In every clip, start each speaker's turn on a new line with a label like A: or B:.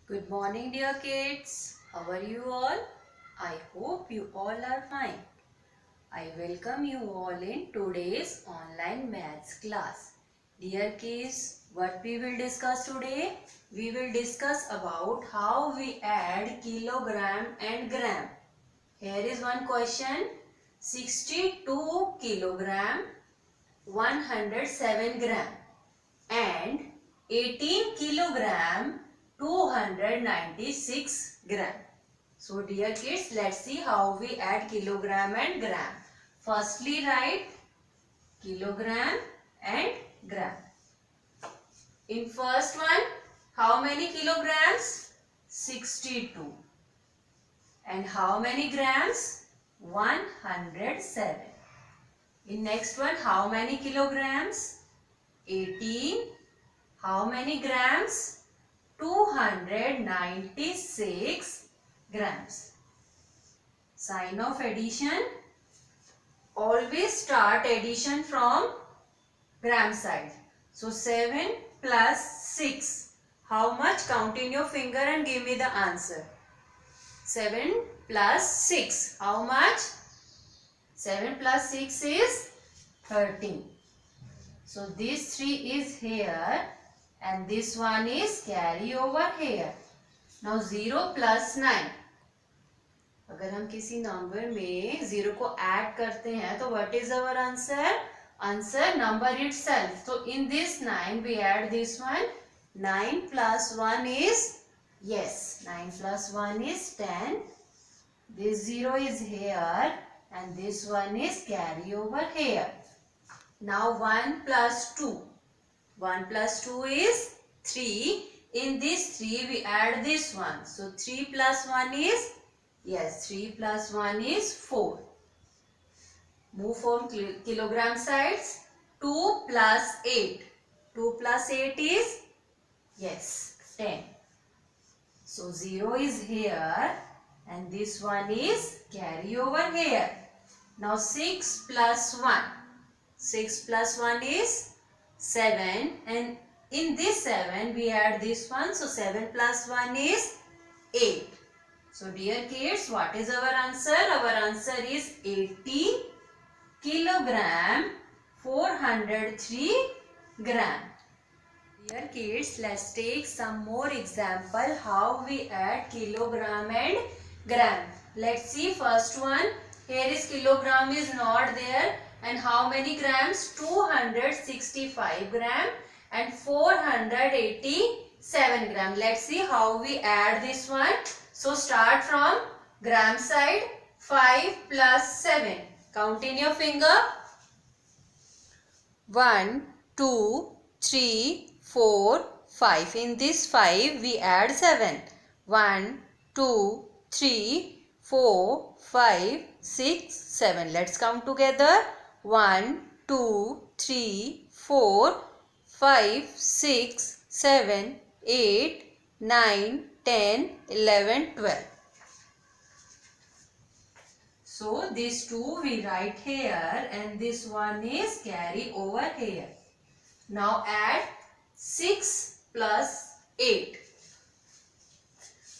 A: Good morning, dear kids. How are you all? I hope you all are fine. I welcome you all in today's online maths class. Dear kids, what we will discuss today? We will discuss about how we add kilogram and gram. Here is one question. 62 kilogram, 107 gram and 18 kilogram 296 gram. So dear kids, let's see how we add kilogram and gram. Firstly write kilogram and gram. In first one, how many kilograms? 62. And how many grams? 107. In next one, how many kilograms? 18. How many grams? 296 grams. Sign of addition. Always start addition from gram side. So 7 plus 6. How much? Count in your finger and give me the answer. 7 plus 6. How much? 7 plus 6 is 13. So this 3 is here. And this one is carry over here. Now 0 plus 9. अगर हम किसी number में 0 को add करते हैं तो what is our answer? Answer number itself. So in this 9 we add this one. 9 plus 1 is, yes, 9 plus 1 is 10. This 0 is here and this one is carry over here. Now 1 plus 2. 1 plus 2 is 3. In this 3 we add this one. So 3 plus 1 is, yes, 3 plus 1 is 4. Move from kilogram sides. 2 plus 8. 2 plus 8 is, yes, 10. So 0 is here and this one is carry over here. Now 6 plus 1. 6 plus 1 is 7 and in this 7 we add this one. So 7 plus 1 is 8. So dear kids, what is our answer? Our answer is 80 kilogram 403 gram. Dear kids, let's take some more example how we add kilogram and gram. Let's see first one. Here is kilogram is not there. And how many grams? 265 gram and 487 gram. Let's see how we add this one. So start from gram side. 5 plus 7. Count in your finger. 1, 2, 3, 4, 5. In this 5 we add 7. 1, 2, 3, 4, 5, 6, 7. Let's count together. 1, 2, 3, 4, 5, 6, 7, 8, 9, 10, 11, 12. So this 2 we write here and this one is carry over here. Now add 6 plus 8.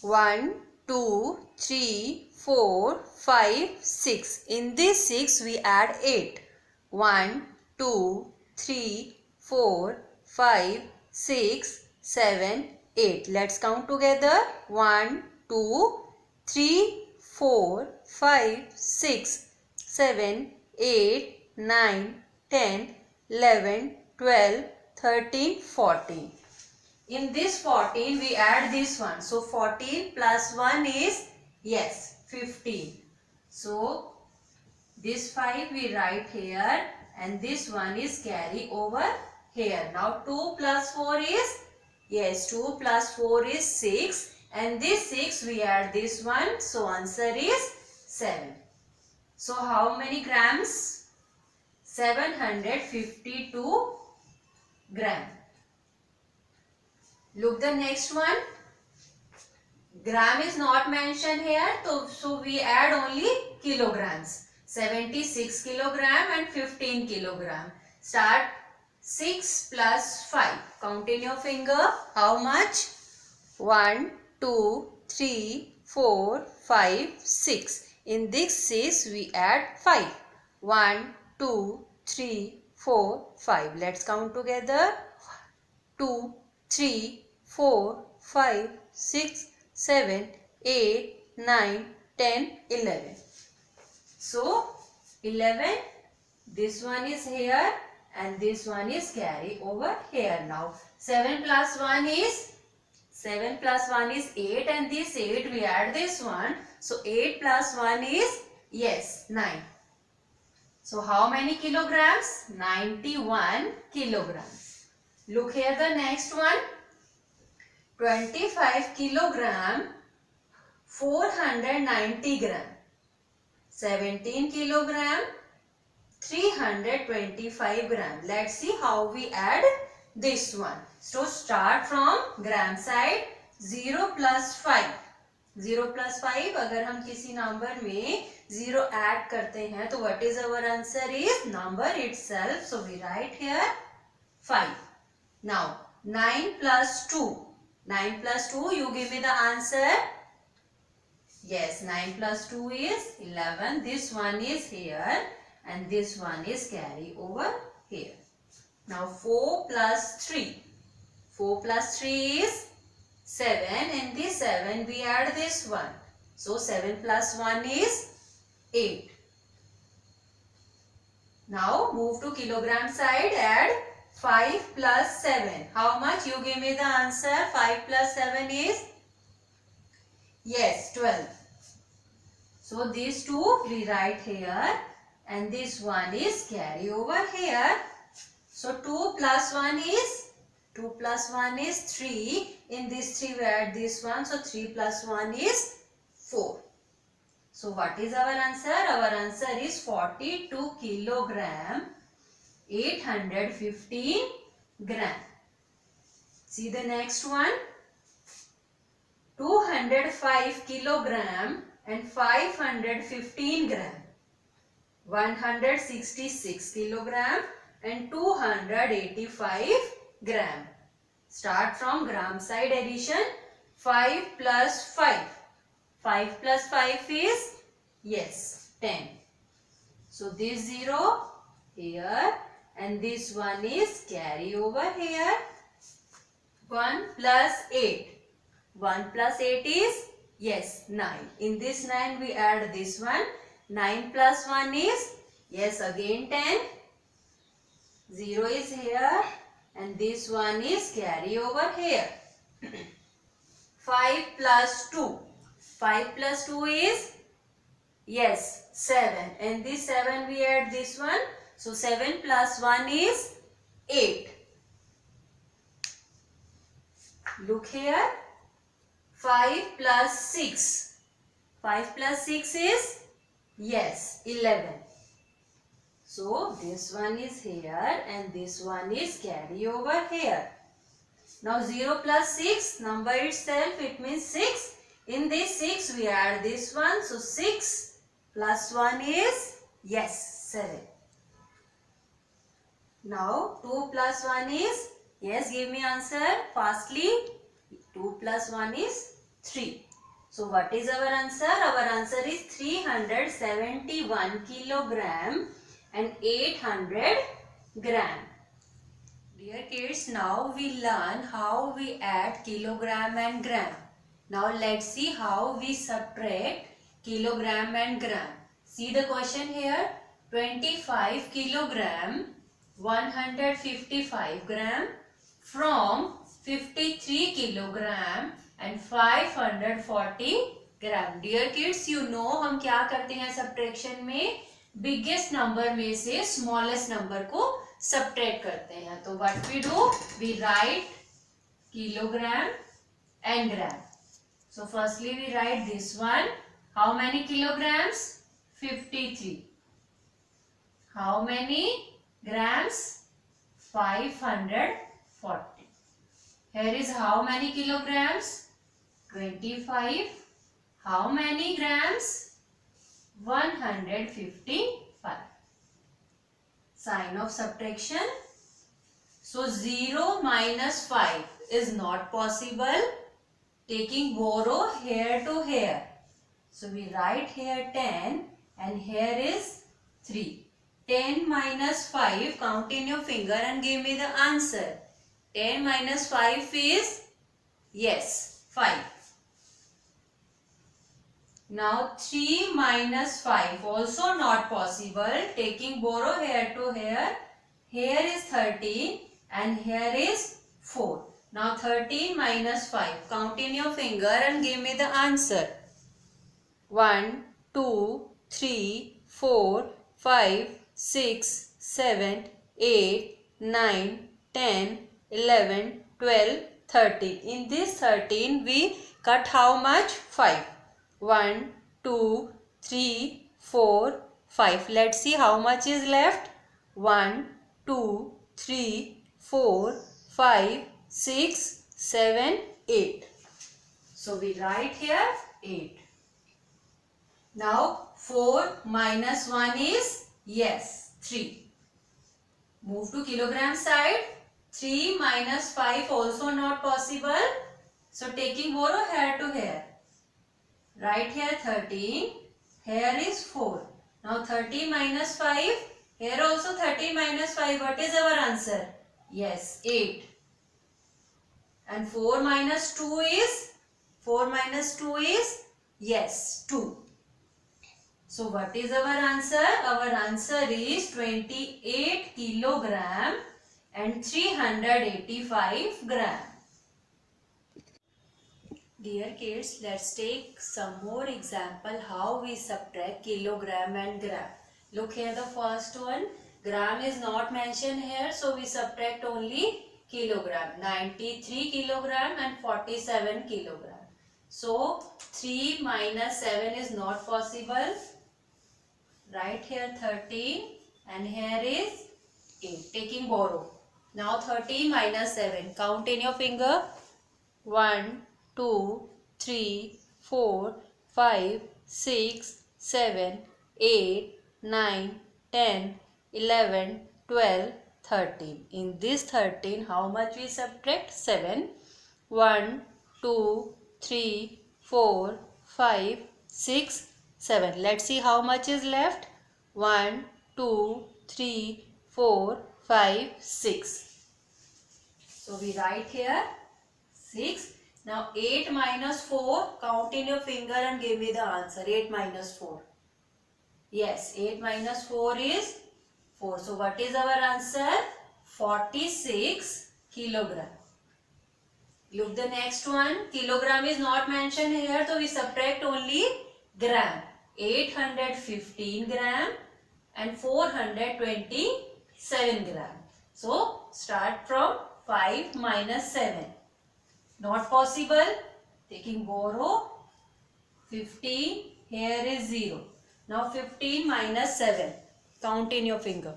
A: 1, 2, 3, 4, 5, 6. In this 6 we add 8. 1, 2, 3, 4, 5, 6, 7, 8. Let's count together. 1, 2, 3, 4, 5, 6, 7, 8, 9, 10, 11, 12, 13, 14. In this 14 we add this one. So 14 plus 1 is, yes, 15. So this 5 we write here and this one is carry over here. Now 2 plus 4 is, yes, 2 plus 4 is 6 and this 6 we add this one. So answer is 7. So how many grams? 752 gram. Look the next one. Gram is not mentioned here. So we add only kilograms. 76 kilogram and 15 kilogram. Start 6 plus 5. Count in your finger. How much? 1, 2, 3, 4, 5, 6. In this 6 we add 5. 1, 2, 3, 4, 5. Let's count together. 2, 3, 4, 5, 6, 7, 8, 9, 10, 11. So 11, this one is here and this one is carry over here. Now 7 plus 1 is 8 and this 8 we add this one. So 8 plus 1 is, yes, 9. So how many kilograms? 91 kilograms. Look here, the next one. 25 kilogram, 490 gram. 17 kilogram, 325 gram. Let's see how we add this one. So start from gram side. 0 plus 5. 0 plus 5 अगर हम किसी number में 0 add करते हैं तो what is our answer is number itself. So we write here 5. Now 9 plus 2. 9 plus 2, you give me the answer. Yes, 9 plus 2 is 11. This one is here and this one is carry over here. Now 4 plus 3. 4 plus 3 is 7. In this 7 we add this one. So 7 plus 1 is 8. Now move to kilogram side. Add 5 plus 7. How much? You give me the answer. 5 plus 7 is, yes, 12. So these two we write here and this one is carry over here. So 2 plus 1 is 3. In this 3 we add this one. So 3 plus 1 is 4. So what is our answer? Our answer is 42 kilogram, 815 gram. See the next one. 205 kilogram and 515 gram. 166 kilogram and 285 gram. Start from gram side addition. 5 plus 5. 5 plus 5 is, yes, 10. So this 0 here and this one is carry over here. 1 plus 8. 1 plus 8 is, yes, 9. In this 9 we add this one. 9 plus 1 is, yes, again 10. 0 is here and this one is carry over here. 5 plus 2. 5 plus 2 is, yes, 7. And this 7 we add this one. So 7 plus 1 is 8. Look here. 5 plus 6. 5 plus 6 is, yes, 11. So this one is here and this one is carry over here. Now 0 plus 6, number itself, it means 6. In this 6 we add this one. So 6 plus 1 is, yes, 7. Now 2 plus 1 is, yes, give me answer fastly. 2 plus 1 is 3. So what is our answer? Our answer is 371 kilogram and 800 gram. Dear kids, now we learn how we add kilogram and gram. Now let's see how we subtract kilogram and gram. See the question here. 25 kilogram, 155 gram from 53 kilogram and 540 gram. Dear kids, you know हम क्या करते हैं subtraction में? Biggest number में से smallest number को subtract करते हैं. तो what we do? We write kilogram and gram. So firstly we write this one. How many kilograms? 53. How many grams? 540. Here is how many kilograms? 25. How many grams? 155. Sign of subtraction. So 0 minus 5 is not possible. taking borrow here to here. So we write here 10 and here is 3. 10 minus 5, count in your finger and give me the answer. 10 minus 5 is, yes, 5. Now 3 minus 5 also not possible. Taking borrow here to here. Here is 13 and here is 4. Now 13 minus 5. Count in your finger and give me the answer. 1, 2, 3, 4, 5, 6, 7, 8, 9, 10, 11, 12, 13. In this 13 we cut how much? 5. 1, 2, 3, 4, 5. Let's see how much is left. 1, 2, 3, 4, 5, 6, 7, 8. So we write here 8. Now 4 minus 1 is, yes, 3. Move to kilogram side. 3 minus 5 also not possible. So taking borrow here to here. Right here 13. Here is 4. Now 13 minus 5. Here also 13 minus 5. What is our answer? Yes, 8. And 4 minus 2 is? 4 minus 2 is? Yes, 2. So what is our answer? Our answer is 28 kilogram and 385 gram. Dear kids, let's take some more example how we subtract kilogram and gram. Look here, the first one. Gram is not mentioned here, so we subtract only kilogram. 93 kilogram and 47 kilogram. So 3 minus 7 is not possible. Right here 13 and here is 8. Taking borrow. Now 13 minus 7. Count in your finger. 1, 2, 3, 4, 5, 6, 7, 8, 9, 10, 11, 12, 13. In this 13, how much we subtract? 7. 1, 2, 3, 4, 5, 6, 7. Let's see how much is left. 1, 2, 3, 4, 5, 6. So we write here 6. Now 8 minus 4. Count in your finger and give me the answer. 8 minus 4. Yes, 8 minus 4 is 4. So what is our answer? 46 kilogram. Look the next one. Kilogram is not mentioned here, so we subtract only gram. 815 gram and 427 gram. So start from 5 minus 7. Not possible. Taking borrow. 15. Here is 0. Now 15 minus 7. Count in your finger.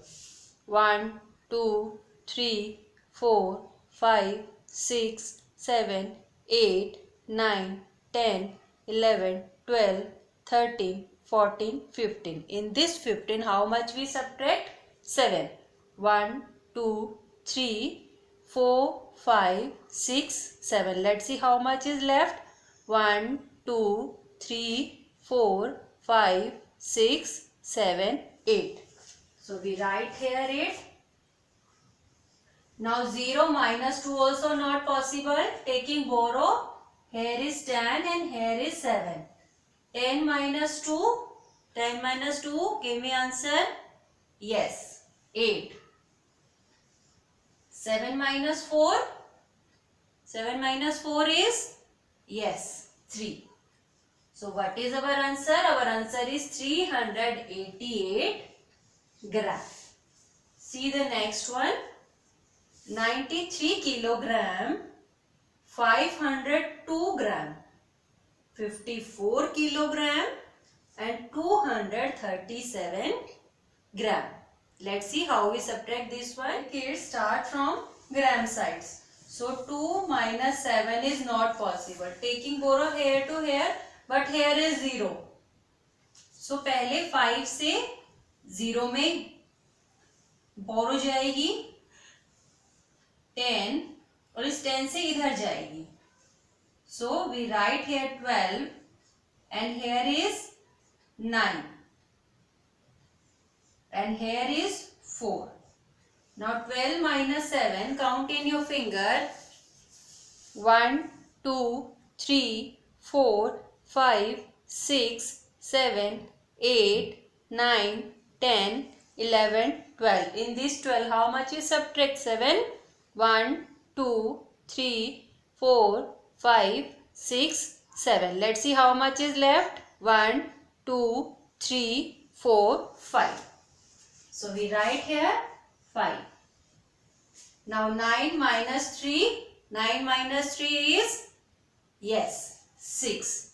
A: 1, 2, 3, 4, 5, 6, 7, 8, 9, 10, 11, 12, 13, 14, 15. In this 15, how much we subtract? 7. 1, 2, 3, 4, 5, 6, 7. Let's see how much is left. 1, 2, 3, 4, 5, 6, 7, 8. So we write here 8. Now 0 minus 2 also not possible. Taking borrow. Here is 10 and here is 7. 10 minus 2. 10 minus 2. Give me answer. Yes. 8. 7 minus 4. 7 minus 4 is? Yes. 3. So what is our answer? Our answer is 388 gram. See the next one. 93 kilogram, 502 gram, 54 kilogram and 237 gram. Let's see how we subtract this one. Kids, start from gram sides. So 2 minus 7 is not possible. Taking borrow here to here, but here is 0. So पहले 5 से 0 में borrow जाएगी 10 और इस 10 से इधर जाएगी. So we write here 12 and here is 9 and here is 4. Now 12 minus 7, count in your finger. 1, 2, 3, 4, 5, 6, 7, 8, 9, 10, 11, 12. In this 12, how much is subtract 7? 1, 2, 3, 4, 5, 6, 7. Let's see how much is left. 1, 2, 3, 4, 5. So we write here 5. Now 9 minus 3. 9 minus 3 is, yes, 6.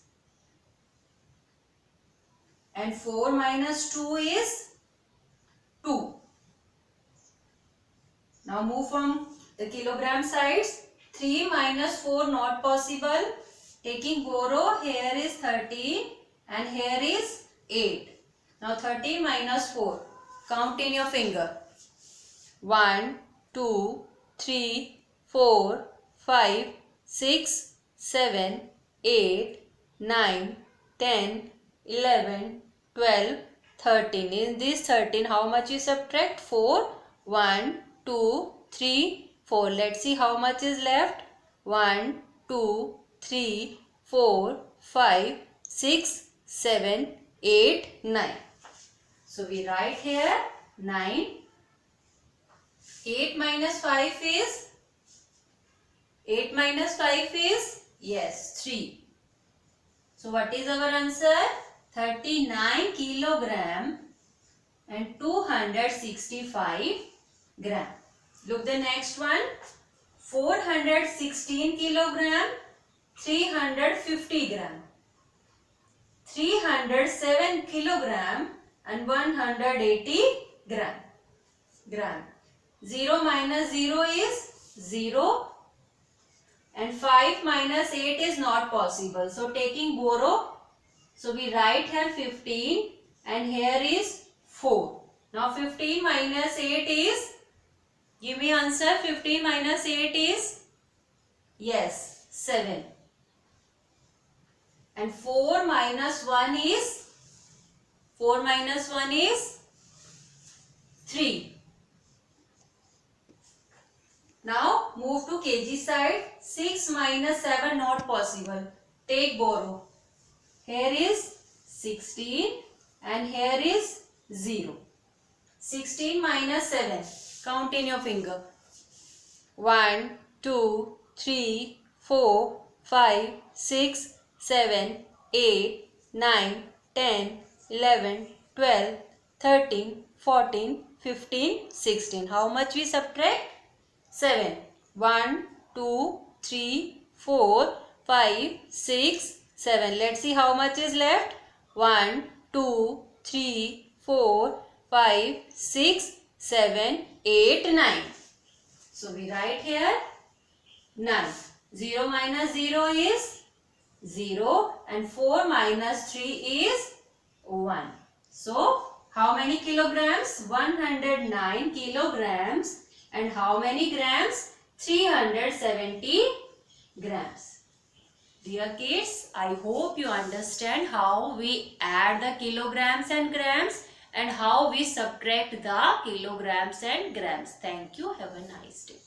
A: And 4 minus 2 is 2. Now move from the kilogram sides. 3 minus 4 not possible. Taking borrow, here is 13 and here is 8. Now 13 minus 4. Count in your finger. 1, 2, 3, 4, 5, 6, 7, 8, 9, 10, 11, 12, 13. In this 13, how much you subtract? 4. 1, 2, 3, 4. Let's see how much is left. 1, 2, 3, 4, 5, 6, 7, 8, 9. So we write here 9. 8 minus 5 is? 8 minus 5 is? Yes, 3. So what is our answer? 39 kilogram and 265 gram. Look the next one. 416 kilogram, 350 gram. 307 kilogram and 180 gram. 0 minus 0 is 0. And 5 minus 8 is not possible. So taking borrow. So we write here 15 and here is 4. Now 15 minus 8 is, give me answer. 15 minus 8 is, yes, 7. And 4 minus 1 is, 4 minus 1 is 3. Now move to kg side. 6 minus 7 not possible. Take borrow. Here is 16 and here is 0. 16 minus 7. Count in your finger. 1, 2, 3, 4, 5, 6, 7, 8, 9, 10, 11, 12, 13, 14, 15, 16. How much we subtract? 7. 1, 2, 3, 4, 5, 6, 7. Let's see how much is left. 1, 2, 3, 4, 5, 6, 7, 8, 9. So we write here 9. 0 minus 0 is 0 and 4 minus 3 is 1. So how many kilograms? 109 kilograms. And how many grams? 370 grams. Dear kids, I hope you understand how we add the kilograms and grams and how we subtract the kilograms and grams. Thank you. Have a nice day.